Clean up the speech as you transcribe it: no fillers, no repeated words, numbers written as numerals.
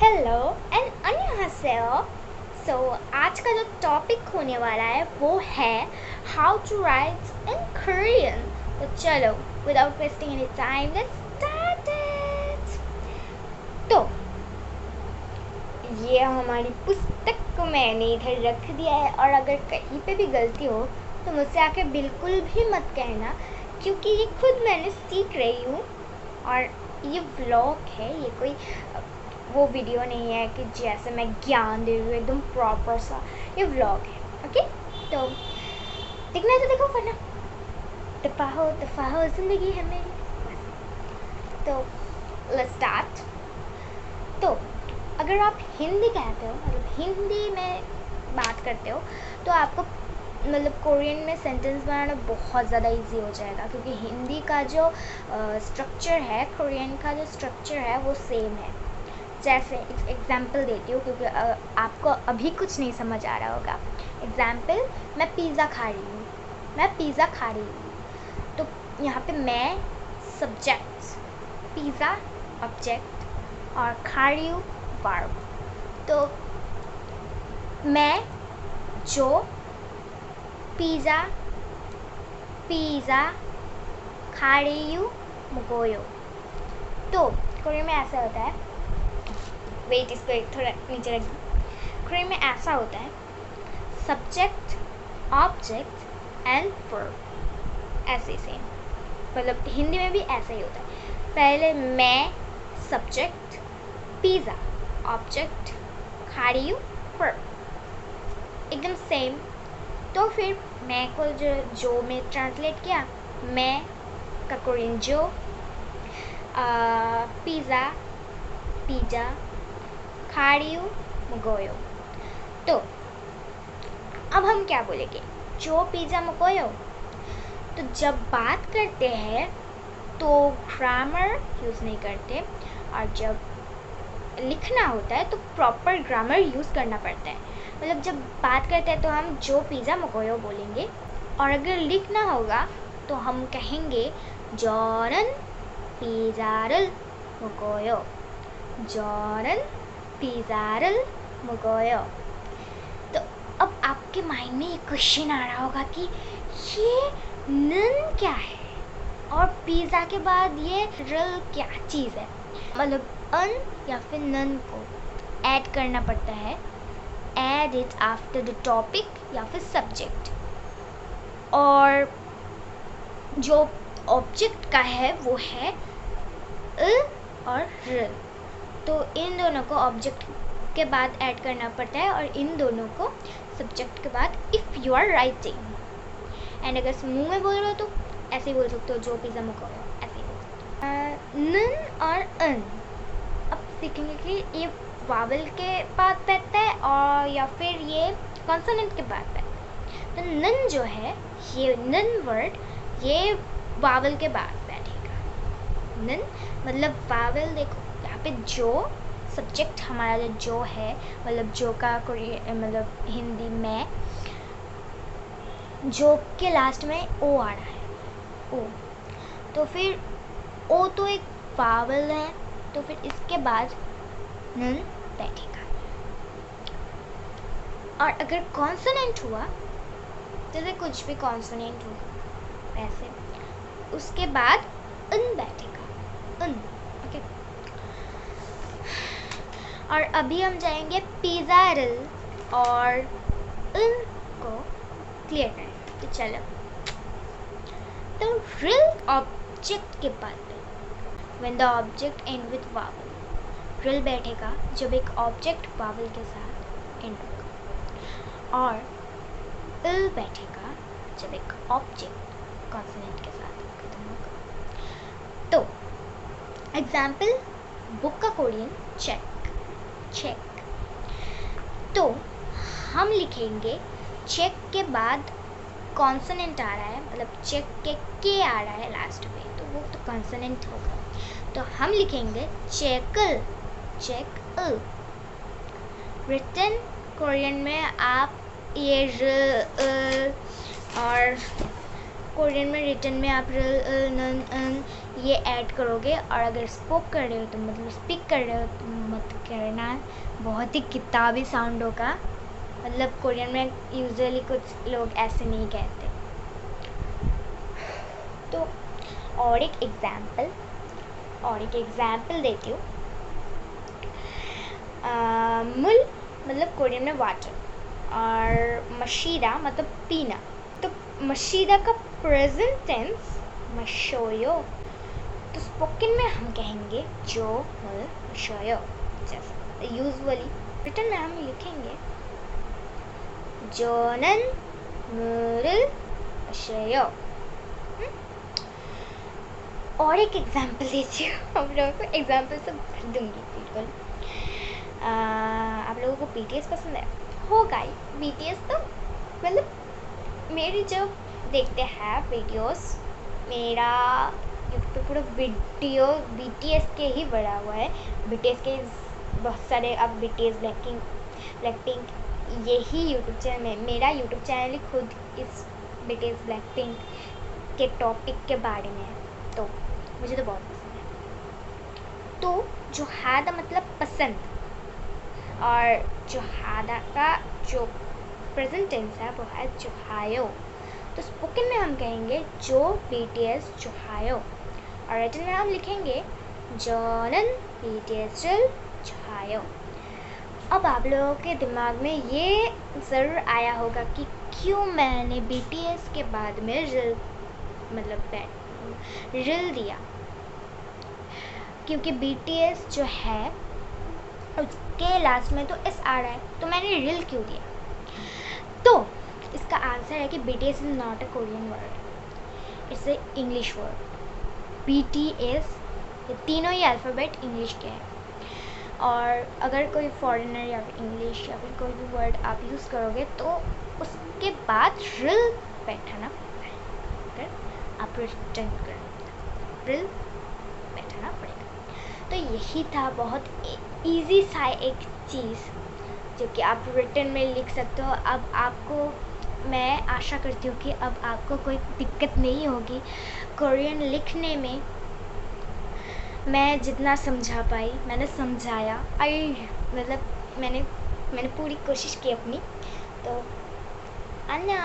Hello and अन्यहासेयो। सो आज का जो टॉपिक होने वाला है वो है how to write in Korean. तो चलो without wasting any time let's start it. तो ये हमारी पुस्तक को मैंने इधर रख दिया है और अगर कहीं पे भी गलती हो तो मुझसे आके बिल्कुल भी मत कहना, क्योंकि ये खुद मैंने सीख रही हूँ और ये व्लॉग है, ये कोई वो वीडियो नहीं है कि जैसे मैं ज्ञान दे रही हूँ एकदम प्रॉपर सा। ये व्लॉग है, ओके। तो दिखना है तो देखो, वरना तफाहो जिंदगी है मेरी। तो लेट्स स्टार्ट। तो अगर आप हिंदी कहते हो, मतलब हिंदी में बात करते हो, तो आपको मतलब कोरियन में सेंटेंस बनाना बहुत ज़्यादा इजी हो जाएगा, क्योंकि हिंदी का जो स्ट्रक्चर है, कोरियन का जो स्ट्रक्चर है वो सेम है। जैसे एग्जाम्पल देती हूँ, क्योंकि आपको अभी कुछ नहीं समझ आ रहा होगा। एग्जाम्पल, मैं पिज़्ज़ा खा रही हूँ। तो यहाँ पे मैं सब्जेक्ट, पिज़्ज़ा ऑब्जेक्ट और खा रही हूँ वर्ब। तो मैं जो पिज़्ज़ा खा रही हूँ मुगोयो। तो कोरियन में ऐसा होता है, वेट इसको एक थोड़ा नीचे रख। कोरियन में ऐसा होता है, सब्जेक्ट ऑब्जेक्ट एंड वर्ब, ऐसे सेम। मतलब हिंदी में भी ऐसा ही होता है। पहले मैं सब्जेक्ट, पिज़्ज़ा ऑब्जेक्ट, खा रही हूँ वर्ब, एकदम सेम। तो फिर मैं को जो में ट्रांसलेट किया, मैं का कोरियन जो, पिज़्ज़ा खा रही हूँ मुगोयो। तो अब हम क्या बोलेंगे, जो पिज़्ज़ा मुगोयो। तो जब बात करते हैं तो ग्रामर यूज़ नहीं करते, और जब लिखना होता है तो प्रॉपर ग्रामर यूज़ करना पड़ता है। मतलब जब बात करते हैं तो हम जो पिज़्ज़ा मुगोयो बोलेंगे, और अगर लिखना होगा तो हम कहेंगे जॉरन पिज़्ज़ा를 먹어요। जॉरन पिज़्ज़ा를 먹어요। तो अब आपके माइंड में एक क्वेश्चन आ रहा होगा कि ये नन क्या है और पिज़्ज़ा के बाद ये रल क्या चीज़ है। मतलब अन या फिर नन को ऐड करना पड़ता है, add it after the topic या फिर सब्जेक्ट। और जो ऑब्जेक्ट का है वो है और र। तो इन दोनों को ऑब्जेक्ट के बाद ऐड करना पड़ता है और इन दोनों को सब्जेक्ट के बाद, if you are writing. And अगर मुंह में बोल रहे हो तो ऐसे ही बोल सकते हो, जो पिज़्ज़ा मुगोयो, ऐसे ही बोल सकते हो। नन और अन अब सीखेंगे कि ये वावल के बाद बैठता है और या फिर ये कॉन्सोनेंट के बाद बैठता है। तो नन जो है, ये नन वर्ड, ये वावल के बाद बैठेगा। नन मतलब वावल, देखो यहाँ पे जो सब्जेक्ट हमारा जो है, मतलब जो का मतलब हिंदी में जो के लास्ट में ओ आ रहा है, ओ। तो फिर ओ तो एक वावल है, तो फिर इसके बाद नन बैठेगा। और अगर कॉन्सोनेंट हुआ, जैसे कुछ भी कॉन्सोनेंट हुआ वैसे, उसके बाद अन बैठेगा, अन, ओके। और अभी हम जाएंगे पिज़्ज़ा를 और अन को क्लियर करें। तो चलो, तो रिल ऑब्जेक्ट के बाद when the object end with vowel, रिल बैठेगा जब एक ऑब्जेक्ट वावल के साथ एंड होगा, और इल बैठेगा जब एक ऑब्जेक्ट कॉन्सोनेंट के साथ खत्म होगा। तो एग्जाम्पल, बुक का कोरियन चेक, चेक। तो हम लिखेंगे चेक के बाद कॉन्सोनेंट आ रहा है, मतलब चेक के आ रहा है लास्ट में, तो वो तो कॉन्सोनेंट होगा। तो हम लिखेंगे चेकल, चेकल। रिटन कोरियन में आप ये र और कोरियन में रिटन में आप र, नन, अन ये ऐड करोगे, और अगर स्पोक कर रहे हो तो मतलब स्पीक कर रहे हो तो मत करना, बहुत ही किताबी साउंड होगा। मतलब कोरियन में यूजुअली कुछ लोग ऐसे नहीं कहते। तो और एक एग्जाम्पल देती हूँ। मुल मतलब कोरियन में वाटर, और मशीदा मतलब पीना। तो मशीदा का प्रेजेंट टेंस मशोयो, तो स्पोकन में हम कहेंगे जो मुल मशोयो। जैसे यूजुअली रिटन में हम लिखेंगे जोनन मुल मशोयो। और एक एग्जाम्पल देती हूँ, आप लोगों को एग्जाम्पल से भर दूंगी बिल्कुल। आप लोगों को BTS पसंद है होगा ही। BTS तो मतलब मेरी जो देखते हैं वीडियोस, मेरा यूट्यूब पे पूरा वीडियो BTS के ही बड़ा हुआ है। BTS के बहुत सारे, अब BTS ब्लैकपिंक यही यूट्यूब चैनल में, मेरा यूट्यूब चैनल ही खुद इस BTS ब्लैकपिंक के टॉपिक के बारे में है, तो मुझे तो बहुत पसंद है। तो जो हादा मतलब पसंद, और जो हादा का जो प्रेजेंट टेंस है वो है जोहायो। तो स्पोकन में हम कहेंगे जो BTS जोहायो, और रिटन में हम लिखेंगे जोनन BTS जोहायो। अब आप लोगों के दिमाग में ये ज़रूर आया होगा कि क्यों मैंने BTS के बाद में रिल दिया, क्योंकि BTS जो है उसके लास्ट में तो S आ रहा है, तो मैंने रिल क्यों दिया। तो इसका आंसर है कि BTS is not a Korean word, it's a English word. BTS ये तीनों ही अल्फ़ाबेट इंग्लिश के हैं, और अगर कोई फॉरेनर या फिर इंग्लिश या फिर कोई भी वर्ड आप यूज़ करोगे तो उसके बाद रिल बैठाना पड़ता है। अगर आप रिटर्न करें रिल बैठाना पड़ेगा। तो यही था बहुत इजी सा एक चीज़ जो कि आप रिटन में लिख सकते हो। अब आपको मैं आशा करती हूँ कि अब आपको कोई दिक्कत नहीं होगी कोरियन लिखने में। मैं जितना समझा पाई मैंने समझाया, मतलब मैंने पूरी कोशिश की अपनी। तो अन्या।